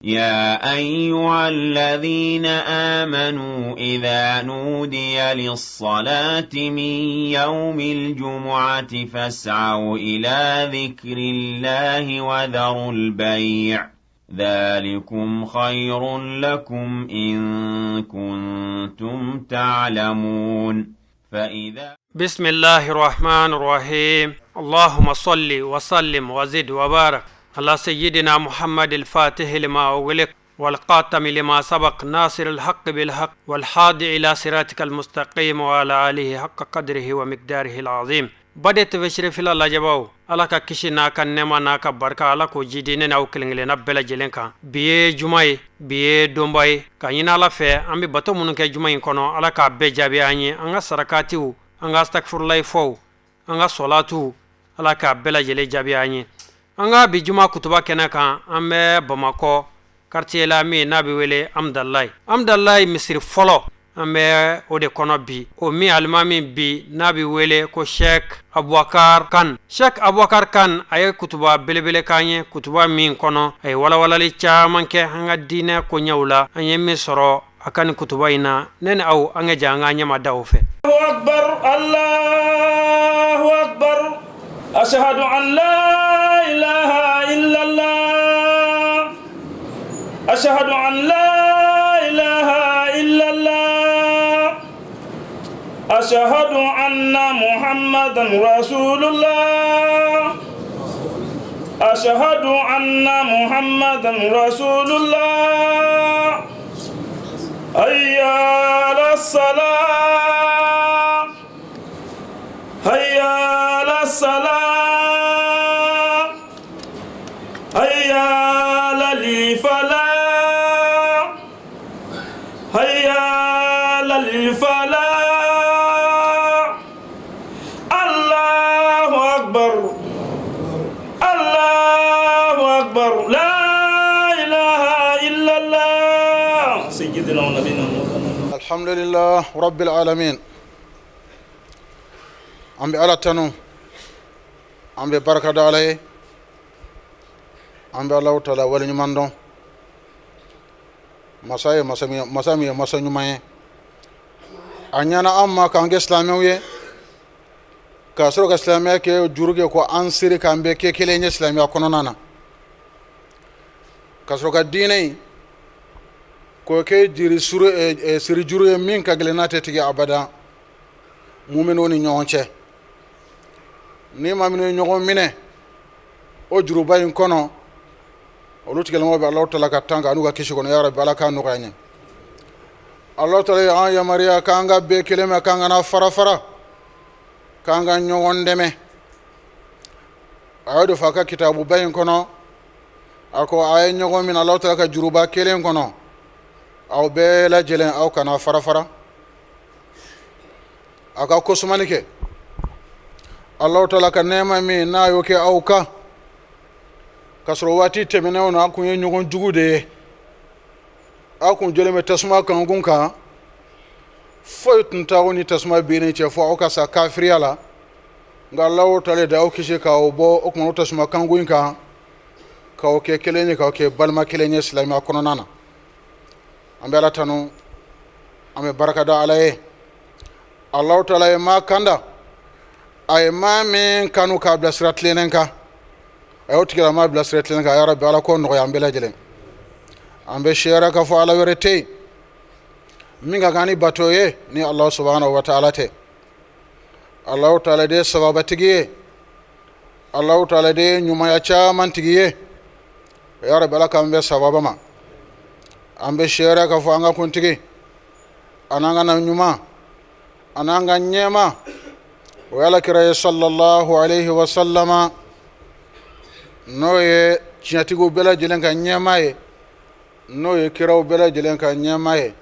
يا أيها الذين آمنوا إذا نودي للصلاة من يوم الجمعة فاسعوا إلى ذكر الله وذروا البيع ذلكم خير لكم إن كنتم تعلمون بسم الله الرحمن الرحيم اللهم صل وسلم وزد وبارك على سيدنا محمد الفاتح لما أغلق والقاتم لما سبق ناصر الحق بالحق والحادي إلى صراطك المستقيم وعلى آله حق قدره ومقداره العظيم بدت بشرف الله جباو على كشي ناكا نما ناكا بركة على كو جيدين ناو كلنجل نبلا جلنكا بيه جمعي بيه دومباي كاينا لا في امي باتو منك جمعي كونو على كا بجابي اني انغا سركاتيو انغا استغفر الله فو انغا صلاتو على كا بلا جلي جابي اني انغا بجمعة كتبا كنكا امي بماكو quartier la mi nabi wele amdallah misri folo ambe ode kono bi o mi almami bi nabi wele ko Sheikh Abubakar Kan ay kutuba belebele kanye kutuba min kono ay wala li chaman ke hanga dina ko nyawla anye mi soro akan kutuba ina nen aw anga janga nyama dawfe Allahu akbar ashhadu an la ilaha illa Allah أشهد أن لا إله إلا الله أشهد أن محمدا رسول الله أشهد أن محمدا رسول الله هيا على الصلاة هيا على الصلاة هيا على الفلاح هيا للفلاح الله أكبر الله أكبر لا إله إلا الله سيدنا ونبينا محمد. الحمد لله رب العالمين أم بألتنو أم ببركة عليه أم بالله تعالى ولي مندون masami masanyumaye anyana amma kange islamiye ka soro ka islamiya ke juruge ko ansiri kambe ke kelenye islamiya kono nana ka soro ka dinai ko ke jiri suru siri juru min ka glenate tigi abada mu'mino ni nyonche ni mamino nyogo mine o juru bayin kono ولوت كلمة بالله تعالى كتانغ أنو كيشكون يا رب الله كانوا غني الله تعالى يا ماريا كانغا بكلمة كانغا فرا كانغا نيوان دمه أعود فاكا كتاب بين كنا أكو أي نيوان من الله تعالى كجروبا كلم كنا أو بلا جلن أو كنا فرا أكو كوسمانيك الله تعالى كنيما مي نايوكي أو كا kasoro wati temene na akun ye nyogon jugude akun jole me tasma kan gunka foytun tawoni tasma bene che fo o kasa kafriyala nga lawo tale da o kishe ka o bo o kuma tasma kan gunka ka o ke kelenye ka o ke balma kelenye islami akono nana ambe ala tanu ame baraka da alaye allah taala ma kanda ay ma men kanu ka blasrat lenenka ayotikira ma blasretlen ka ya rabbi ala ko no ya mbela jelen ambe shera ka fo ala werete minga gani batoye ni allah subhanahu wa ta'ala te allah ta'ala de sababatigiye allah ta'ala de nyuma ya cha mantigiye ya rabbi ala kambe sababama ambe shera ka fo anga kuntigi ananga na nyuma ananga nyema wala kira sallallahu alayhi wa sallama noye chiatigo bela jelenka nyamaye noye kiraw bela jelenka nyamaye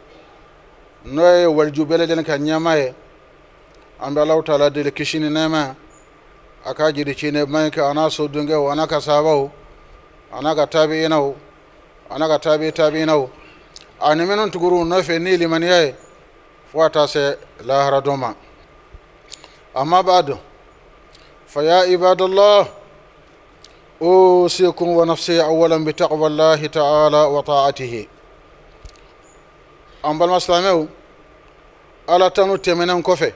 noye walju bela jelenka nyamaye ambe Allah taala de kishini nema akaji chine manka anaso dunge wana kasabau anaka tabiinau anaka tabiinau animenon tuguru no fe ni limaniye fuata se la haradoma amma ba'du fa ya ibadallah أوصيكم ونفسي أولا بتقوى الله تعالى وطاعته. أم بالمسلمين على تنو تمنن كوفي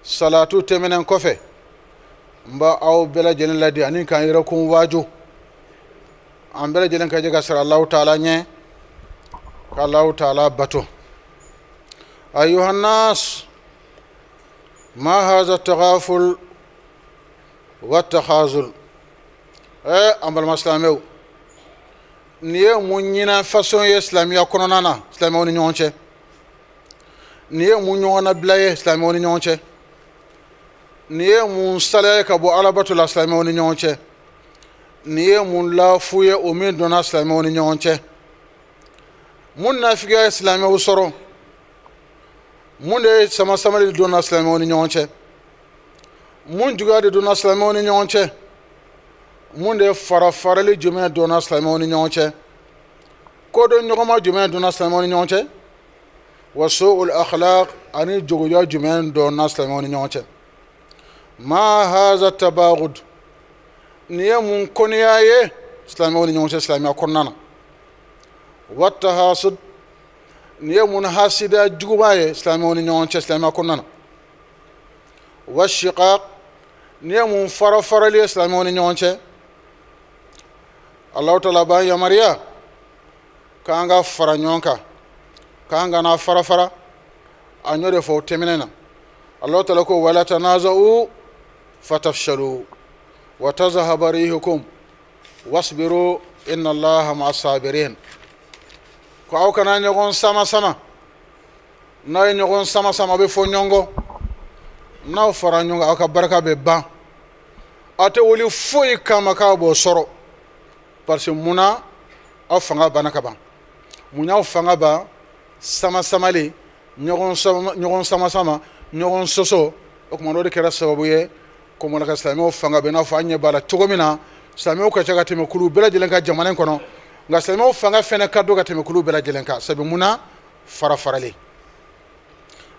صلاة تمنن كوفي مبا أو بلا جلن لدي أنين كان يركم واجو أم بلا جلن كجا سر الله تعالى ني الله تعالى باتو. أيها الناس ما هذا التغافل والتخاذل. أم بالمسلمين niye mun ñina façon ye islamiya konona na islamiya woni ñonche niye mun ñona blaye islamiya woni ñonche niye mun sale ka bo alabatu la islamiya woni ñonche niye mun la fuye o min dona islamiya woni ñonche mun nafiga islamiya usoro mun de sama samali dona islamiya woni ñonche mun jugade dona islamiya woni ñonche mun de farali jume dona islamiya woni ñonche ko do ñogoma jume dona islamiya woni ñonche wa su'ul akhlaq ani jogoya jume dona islamiya woni ñonche. ma hadha tabaghud niye mun koniyaye islamiya woni ñonche islamiya konnana. wa tahasud niye mun hasida jugubaye islamiya woni ñonche islamiya konnana. wa shiqaq niye mun farali islamiya woni ñonche. Allah ta'ala ba ya mariya kanga fara nyonka kanga na fara anyore fo teminena. Allah ta'ala ko wala tanaza'u fatafshalu wa tazhaba rihukum wasbiru inna Allaha ma'as sabirin. ko aw kana nyogon sama na nyogon sama be fo nyongo na fara nyonga aka baraka be ba ate woli foyi kama ka bo soro parce que muna aw fanga bana ka ban munya aw fanga ba samali nyogon sama nyogon soso o kuma no de kera sababu ye ko mo ka islamo fanga be na fa anye bala togomina islamo ka caga teme kulu bela jelen ka jamanen kono nga islamo fanga fene kaddo ka teme kulu bela jelen ka sabi muna farali.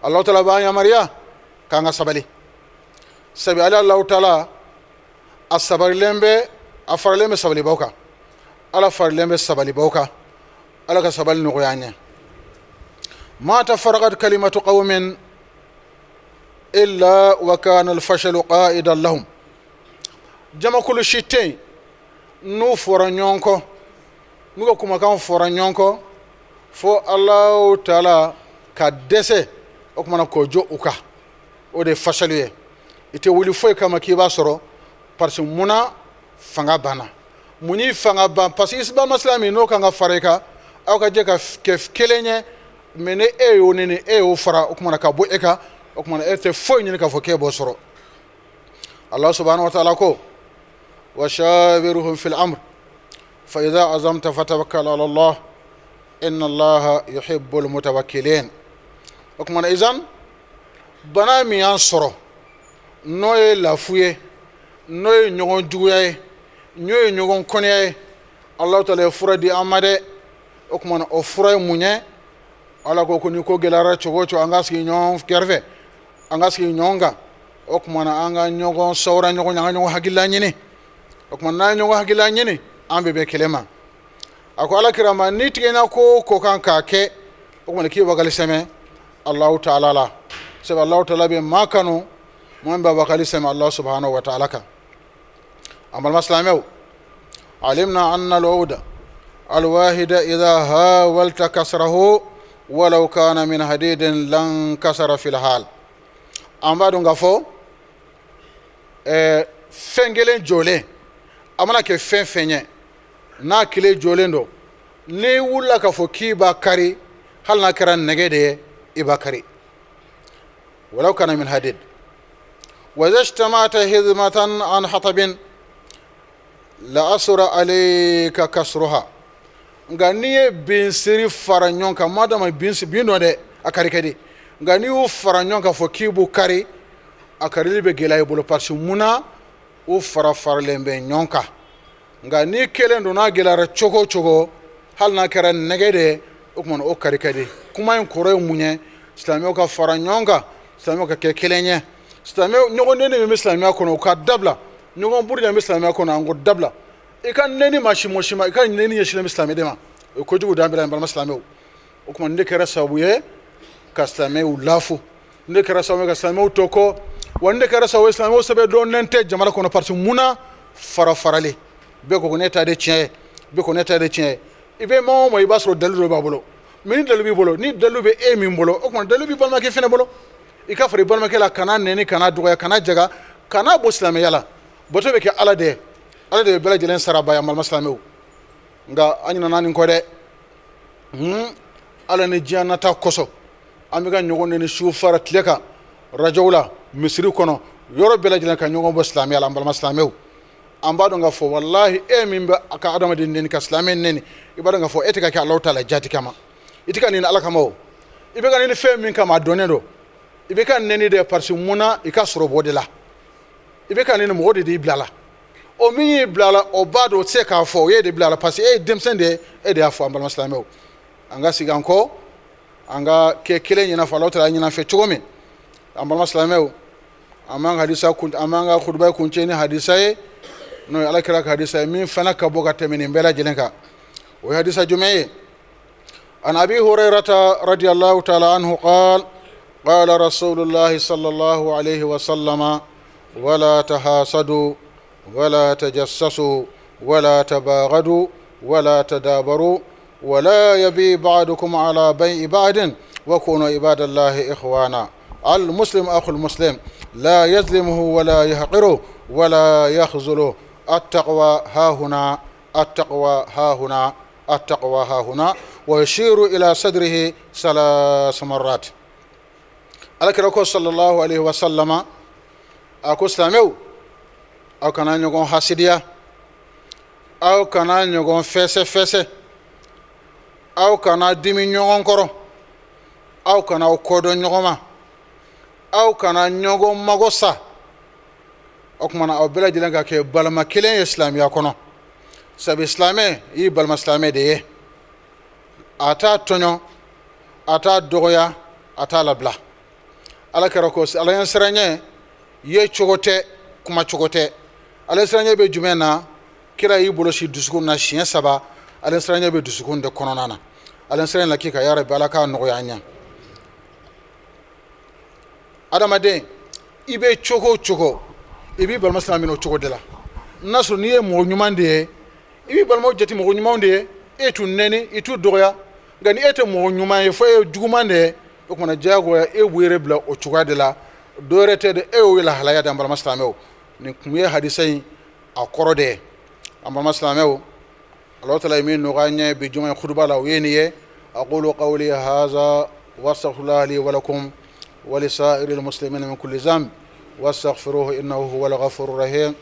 Allah ta'ala ba ya mariya kanga sabali sabi Allah ta'ala asabari lembe afarlembe sabali bawka ala farlembe sabali bawka ala ka sabali no yanya. ma tafaraqat kalimatu qaumin illa wa kana al-fashlu qa'idan lahum. jama kulu shitay nu fora nyonko nugo kuma kan fora nyonko fo Allah ta'ala ka dese o kuma ko jo uka o de fashaluye ite wuli foy kama kiba soro parce que muna fanga bana muni fanga ban parce que isba maslami no kanga fareka aw ka je ka kelenye mene e yo nene e o fara o kuma ka bo eka o kuma ete foy ni ka fo ke bo soro. Allah subhanahu wa ta'ala ko wa shawiruhum fil amr fa idha azamta fatawakkal ala Allah inna Allah yuhibbul mutawakkilin. o kuma izan bana mi an soro noye lafuye noye ñogon juguyaye ñoye ñogon koneyaye Allah ta'ala fura di amade o kuma o fura munye ala ko ni ko gelara cogo anga ski ñon kerfe anga ski ñonga o kuma anga ñogon sawra ñogon anga ñogon hagilla ñini o kuma na ñogon hagilla ñini ambe be kelema ako ala kirama ni tigena ko kan ka ke o kuma ki bagal seme Allah ta'ala la sebe Allah ta'ala be makanu mon baba kali sema Allah subhanahu wa ta'ala ka. amal maslamiu alimna anna al-uda al-wahida idha hawalta kasrahu walau kana min hadidin lan kasara fil hal. amba dunga fo fengelen jole amana ke fenye na kile jolendo ne wulla ka fo kiba kari hal na karan negede ibakari walau kana min hadid. وإذا اجتمعت هزمة عن حطب لأسر عليك كسرها. غني بين سري فرانيون كما دام بين بينو ده أكاري كدي غني وفرانيون كفوكيبو كاري أكاري بجلاي بولو بارش منا وفرافرلين بينيون كا غني كلن دونا جلارة تشوكو هل نكرن نجده أكمن أكاري كدي كما ينكره منيه إسلامي كفرانيون كا إسلامي ككلنيه stame ñogo nene me islamia kono ka dabla ñogon burja mislame ko na ngo dabla e kan neni mashimo shima e kan neni yeshile mislame dema ko jugu dambira bal mislame o kuma nde kera sabu ye kaslame u lafu nde kera sabu kaslame u toko wande kera sabu islame o sabe don nente jamala kono parti muna farale be ko neta de tien be ko neta de tien ibe mo mo ibasro dalu ba bolo min dalu bi bolo ni dalu be e min bolo o kuma dalu bi balma ke fene bolo ika fari balma ke la kana neni kana duga kana jaga kana bo islame yala boto be ke ala de bela jelen saraba ya mal maslame nga anyina nani ko de ala ne jannata koso amiga ñogon ne shufara tleka rajawla misri kono yoro bela jelen ka ñogon bo islami ala mbal maslamew ambado nga fo wallahi e mimba aka adama din nen ka islamen nen ibado nga fo etika ka allah taala jati kama itika ni ala kama o ibe kan ni fe min kama donendo ibe kan neni de parti muna ika soro bodela ibe kan ni mo de blala o mi blala o bado se ka fo ye de blala parce e demsende e de afo mbal maslamew anga siganko anga ke kele nyina fa lawta nyina fe chogomen ambal maslamew amanga hadisa kun amanga khutba kun cheni hadisa e no ala kira hadisa min fana ka boga temeni bela jelenka o hadisa jumaye an abi hurairah radiyallahu ta'ala anhu qala rasulullah sallallahu alayhi wa sallama wala tahasadu wala tajassasu wala tabaghadu wala tadabaru ولا يبي بعضكم على بيع بعض وكونوا عباد الله إخوانا المسلم أخو المسلم لا يظلمه ولا يحقره ولا يخذله التقوى ها هنا التقوى ها هنا التقوى ها هنا ويشير إلى صدره 3 مرات الكركو صلى الله عليه وسلم أكو سلامو أو كان يقول حسدية أو كان يقول فسه aw kana dimi ñogon koro aw kana kodo ñogoma aw kana ñogo magosa okmana aw bela jilenga ke balma kilen islamiya kono sabi islame yi balma islame de ye ata tonyo ata dogoya ata labla ala karako ala yan seranye ye chogote kuma chogote ala seranye be jumena kira yi boloshi dusukun na shiyen saba ala seranye be dusukun de kononana ala seranye lakika ya rabbi ala ka nogoya anya adamade ibe chogo ibi balma islamino chogo de la naso niye mo nyumande ibi balma jeti mo nyumande etu nene itu dogoya gani ete mo nyumaye fo e jugumande ko na jago e were bla o chogo de la dorete de e wila halaya da balma islameo ni kuye hadisai akorode balma islameo الله تعالى يمين نغاني بجمع خطبة لوينية أقول قولي هذا واستغفر الله لي ولكم ولسائر المسلمين من كل ذنب واستغفروه إنه هو الغفور الرحيم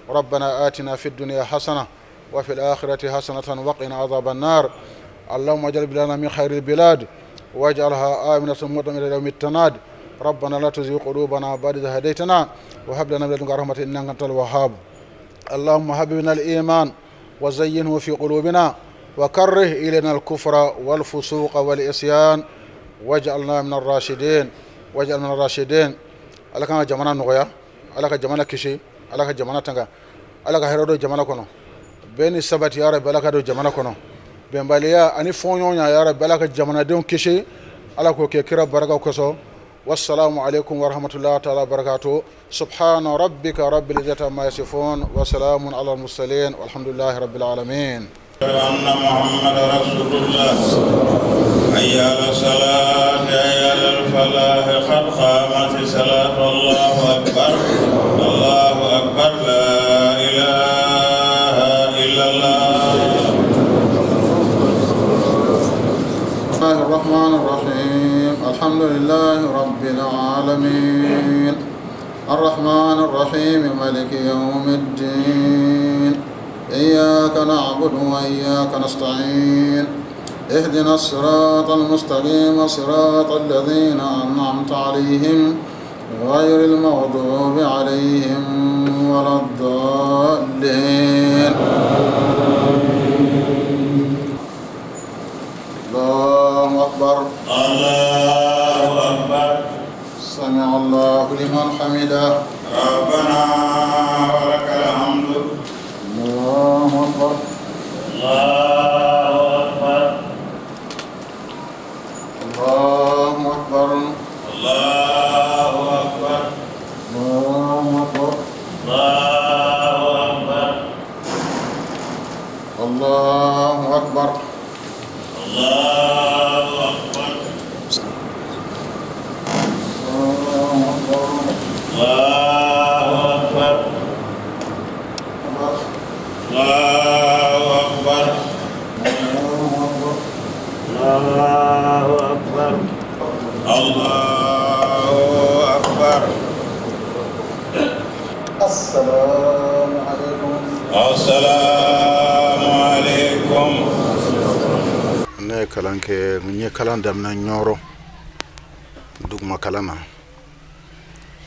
ربنا آتنا في الدنيا حسنة وفي الآخرة حسنة وقنا عذاب النار اللهم اجعل بلادنا من خير البلاد واجعلها آمنة مطمئنة إلى يوم التناد ربنا لا تزغ قلوبنا بعد إذ هديتنا وهب لنا من لدنك رحمة إنك أنت الوهاب اللهم حببنا الإيمان وزينه في قلوبنا وكره إلينا الكفر والفسوق والعصيان واجعلنا من الراشدين على كان جمانا نغيا على كان جمانا كشي على كان جمانا تنغا على كان هيرودو جمانا كونو بين السبت يا رب على كان جمانا كونو بين باليا اني فونيو يا رب على كان جمانا دون كشي على كو كيرا بركه كوسو والسلام عليكم ورحمة الله تعالى وبركاته سبحان ربك رب العزة عما يصفون وسلام على المرسلين والحمد لله رب العالمين أن محمد رسول الله حي على الصلاة حي على الفلاح قد قامت الصلاة الله أكبر لا إله إلا الله. بسم الله الرحمن الرحيم الحمد لله رب العالمين الرحمن الرحيم مالك يوم الدين إياك نعبد وإياك نستعين اهدنا الصراط المستقيم صراط الذين أنعمت عليهم غير المغضوب عليهم ولا الضالين. الله أكبر الله أكبر. سمع الله لمن حمده ربنا ولك الحمد. الله أكبر الله أكبر الله أكبر الله أكبر الله أكبر السلام عليكم. السلام عليكم. Ne kalan ke nye kalan damna nyoro dugma kalana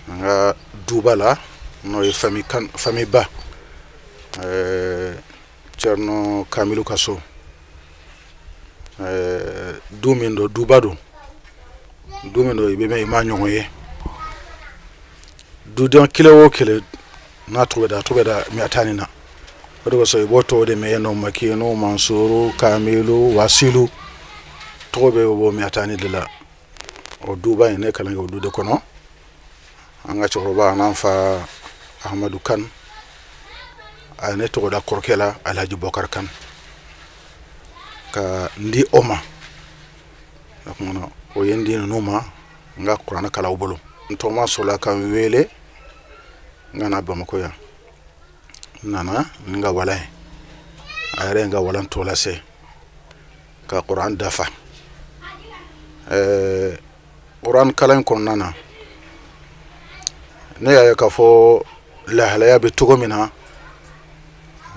nga dubala no e fami ba cerno kamilu kaso dumindo dubado dumindo ibe me ma nyonye dudan kilo wo kile na tobe da mi atani na odo so iboto de me no makino mansuru kamilu wasilu tobe wo mi atani de la o duba ne kala ngo dude kono anga choroba nan fa ahmadu kan ane to da korkela alhaji bokar kan ka ndi oma akmono o yendi no ma nga qur'ana kala ubulu to ma sola kan wele ngana bamako ya nana nga wala ayre nga walan tola se ka qur'an dafa qur'an kalan kon nana ne ya ka fo la halaya be tugo mina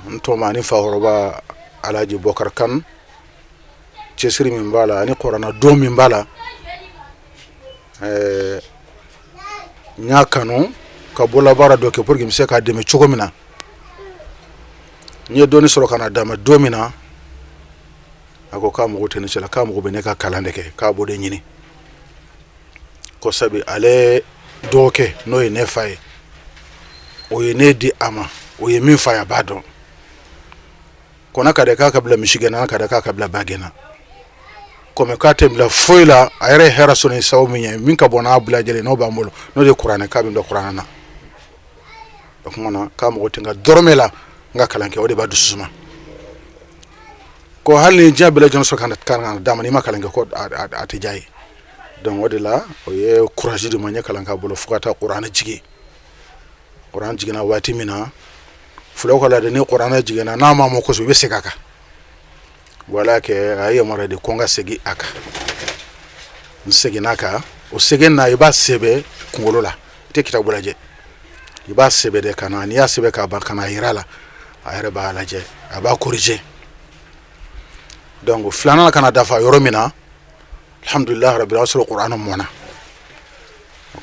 nto mani fa horoba alaji bokar kan cesiri min bala ani qur'ana do min bala nya kanu ka bola bara do ke porgi mse ka de me tugo mina nye doni soro kana dama do mina ako ka mo tene cela ka mo be ne ka kalande ke ka bode nyini ko sabi ale doke no e ne fay o ye ne di ama o ye min faya bado kona ka de ka kabla michigana ka de ka kabla bagena ko me ka tembla foila ayre hera soni sawmi min ka bona abla jele no ba molo no de qur'ana ka bi do qur'ana na donc mona ka mo tinga dormela nga kalanke o de ba dusuma ko halni jabela jon so kan dama ni makalanke ko ati jayi donc o de la o ye courage de manya kalanka bolo fukata qur'ana jigi na wati mina fulo ko la de ni qur'ana jigi na ma mo ko so be segaka wala ke ayi mara de konga segi aka nsegi naka o segen na iba sebe kungolola te kitabu laje iba sebe de kana ni ya sebe ka ba kana hirala ayre ba laje aba corriger donc flana kana dafa yoromina alhamdulillah rabbil alamin qur'an mona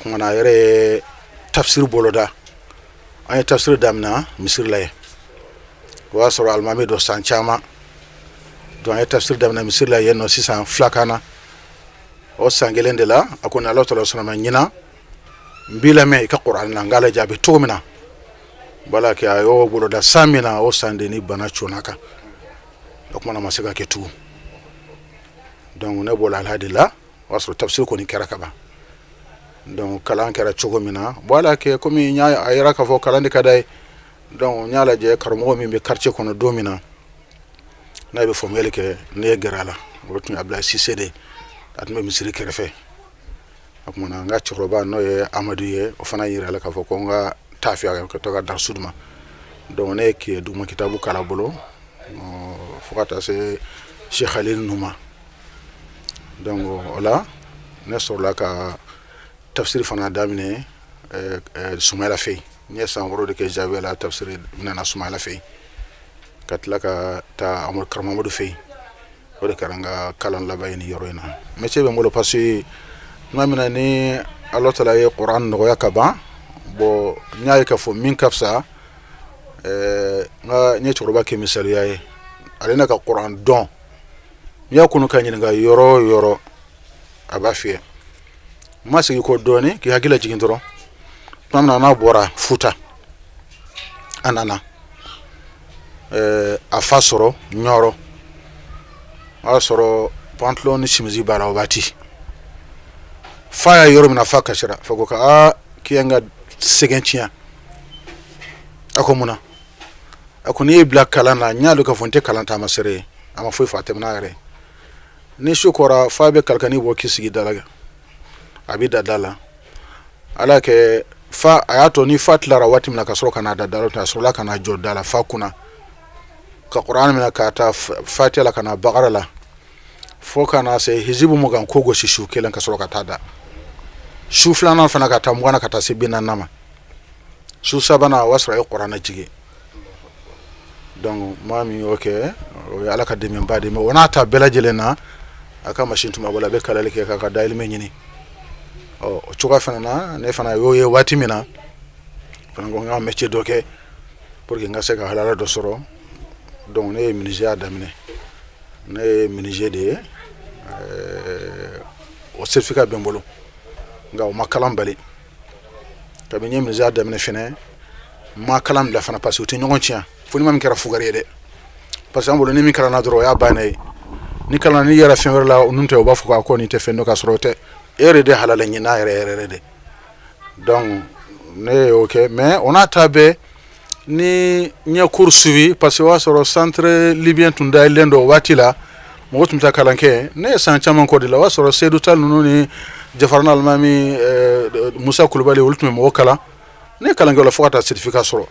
ko na yere tafsir boloda ay tafsir damna misir lay wa sura al mamido sanchama do ay tafsir damna misir lay no 600 flakana o sangelende la akuna allah ta'ala sunama nyina mbila me ka qur'an na ngala jabe tumina bala ke ayo boloda samina o sande ni bana chonaka donc mana masega ke tu donc ne bola alhadila wasro tafsir ko ni keraka ba donc kala kera chogomina bala ke komi nya ayra ka fo kala ndikadai donc nyala je karmo mi be quartier kono domina na be fomele ke ne gerala wotni abla sisede atme misiri kerefe akmona nga choroba no ye amadou ye o fana yira la ka fo ko nga tafia ko to ga dar sudma donc ne ke duma kitabu kala bolo fokata se Cheikh Khalil Nouma donc voilà ne sorla ka tafsir fana damine Soumaïla Faye ne sambro de ke jabe la tafsir nana Soumaïla Faye katla ka ta amul karmamadou Faye o de karanga kalan la bayni yoroina métier be molo passé mamina ni Allah taala ye Qur'an no yakaba bo nyaay ka fo min kafsa nga nye choroba ke misali yaye alena ka Qur'an don ya kunu kanyi nga yoro abafie masi ko doni ki hagila jigindoro mamna na bora futa anana afasoro nyoro asoro pantalon chimizi bala obati faya yoro mina faka shira fago ka kiyenga segentia akomuna akoni black kala na nyaalo ka fonte kala ta masere ama foi fatem na re ni shukora fa be kalkani bo kisigi dalaga abi dadala ala ke fa ayato ni fatlara wati mna kasro kana dadala ta sura kana jodala fa kuna ka qur'an mina ka ta fatiha kana baqara la fo kana se hizibu mugan kogo shi shukelan kasro ka tada shuflana fana ka ta mugana ka ta sibina nama su sabana wasra qur'ana jige donc mami okay ala ka demi mbade me wonata belajelena aka machine tuma wala be kala leke ka dail me nyini o chuka fana na ne fana yoye wati mina fana ngo nga métier doke pour que nga se ka halala do soro donc ne ministère adamine ne ministère de o certificat bembolo nga o makalam bali tabi ne ministère adamine fene makalam la fana parce que tinyo ntia foni mam kera fugare de parce que ambolo ni mi kala na dro ya banay ni kala ni yara fen la nunte o bafu ko ni te fendo ka sorote ere de halala ni na ere de donc ne ok mais on a tabé ni nya cours suivi parce que wa soro centre libyen tunda lendo watila mo wotum ta kalanke ne san chaman ko de la wa soro seydou tal nunu ni jafarna almami Moussa Koulibaly wultum mo kala ne kalanke la fota certificat soro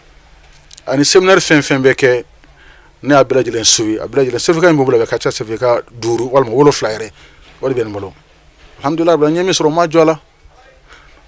ani séminaire fen beke ne abila jilen suwi abila jilen certificat mbo bula ka cha certificat duru wal mo wolo flyere wal ben mbolo alhamdulillah bla nyemi soro ma jola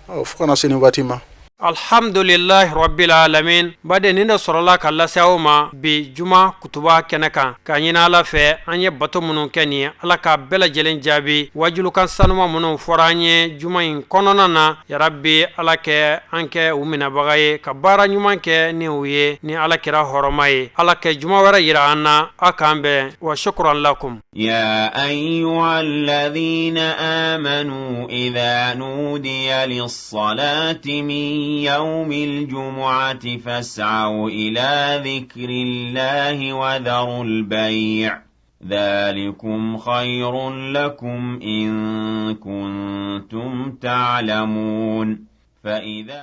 o fukana seni watima alhamdulillah rabbil alamin bade nina sorala kala sawma bi juma kutuba kenaka kanyina ala fe anye bato munun keni ala ka bela jelen jabi wajulu kan sanuma munun foranye juma in konona na ya rabbi ala ke anke umina bagaye ka bara nyuma ke ni uye ni ala kira horomaye ala ke juma wara yira anna akambe wa shukran lakum ya ayyuhalladhina amanu idha nudiya lis-salati min يوم الجمعة فاسعوا إلى ذكر الله وذروا البيع ذلكم خير لكم إن كنتم تعلمون فإذا